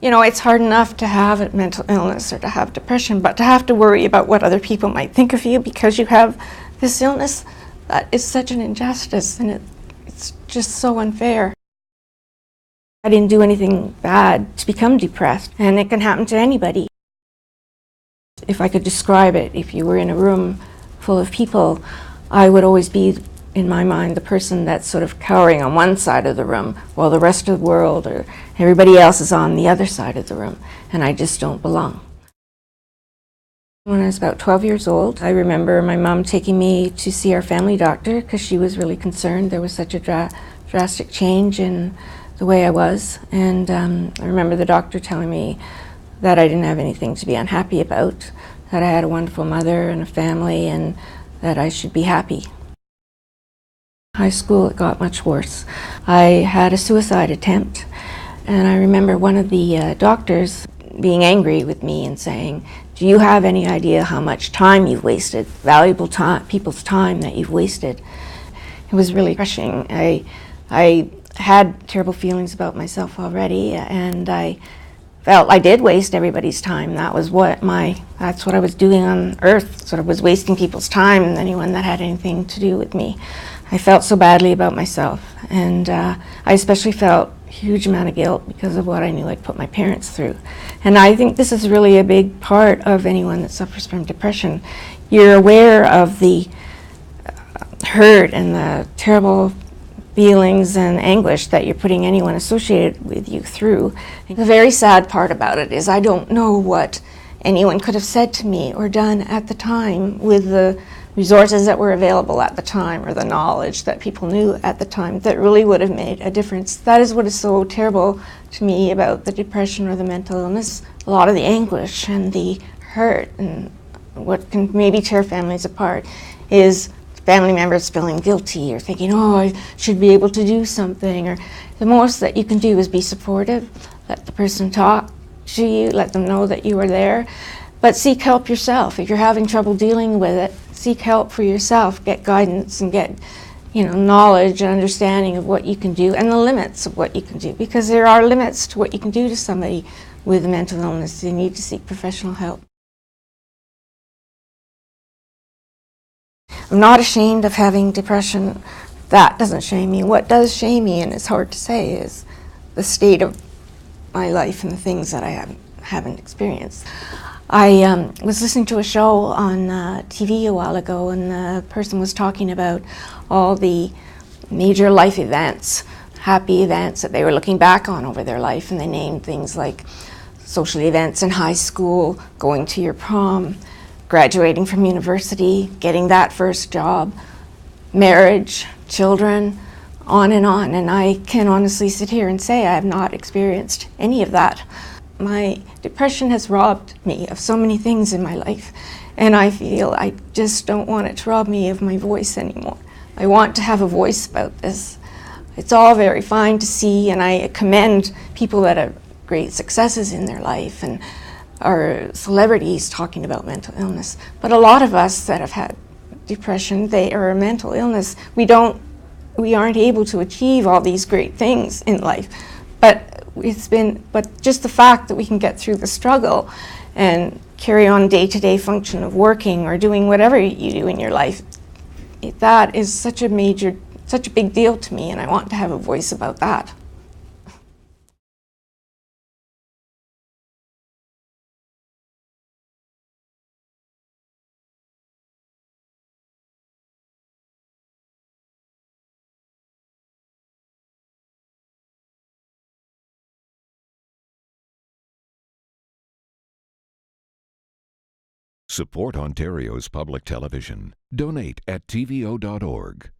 You know, it's hard enough to have a mental illness or to have depression, but to have to worry about what other people might think of you because you have this illness, that is such an injustice, and it's just so unfair. I didn't do anything bad to become depressed, and it can happen to anybody. If I could describe it, if you were in a room full of people, I would always be, in my mind, the person that's sort of cowering on one side of the room while the rest of the world or everybody else is on the other side of the room, and I just don't belong. When I was about 12 years old, I remember my mom taking me to see our family doctor because she was really concerned. There was such a drastic change in the way I was, and I remember the doctor telling me that I didn't have anything to be unhappy about, that I had a wonderful mother and a family, and that I should be happy. High school, it got much worse. I had a suicide attempt, and I remember one of the doctors being angry with me and saying, "Do you have any idea how much time you've wasted, valuable time, people's time that you've wasted?" It was really crushing. I had terrible feelings about myself already, and I felt I did waste everybody's time. That's what I was doing on earth, sort of was wasting people's time and anyone that had anything to do with me. I felt so badly about myself, and I especially felt a huge amount of guilt because of what I knew I'd put my parents through. And I think this is really a big part of anyone that suffers from depression. You're aware of the hurt and the terrible feelings and anguish that you're putting anyone associated with you through. The very sad part about it is I don't know what anyone could have said to me or done at the time with the resources that were available at the time or the knowledge that people knew at the time that really would have made a difference. That is what is so terrible to me about the depression or the mental illness. A lot of the anguish and the hurt and what can maybe tear families apart is family members feeling guilty or thinking, oh, I should be able to do something. Or the most that you can do is be supportive, let the person talk to you, let them know that you are there, but seek help yourself. If you're having trouble dealing with it, seek help for yourself, get guidance and get knowledge and understanding of what you can do and the limits of what you can do, because there are limits to what you can do to somebody with a mental illness. You need to seek professional help. I'm not ashamed of having depression. That doesn't shame me. What does shame me, and it's hard to say, is the state of my life and the things that I haven't experienced. I was listening to a show on TV a while ago, and the person was talking about all the major life events, happy events that they were looking back on over their life, and they named things like social events in high school, going to your prom, graduating from university, getting that first job, marriage, children, on. And I can honestly sit here and say I have not experienced any of that. My depression has robbed me of so many things in my life, and I feel I just don't want it to rob me of my voice anymore. I want to have a voice about this. It's all very fine to see, and I commend people that have great successes in their life and are celebrities talking about mental illness. But a lot of us that have had depression, or a mental illness, we aren't able to achieve all these great things in life. But just the fact that we can get through the struggle and carry on day-to-day function of working or doing whatever you do in your life, that is such a big deal to me, and I want to have a voice about that. Support Ontario's public television. Donate at tvo.org.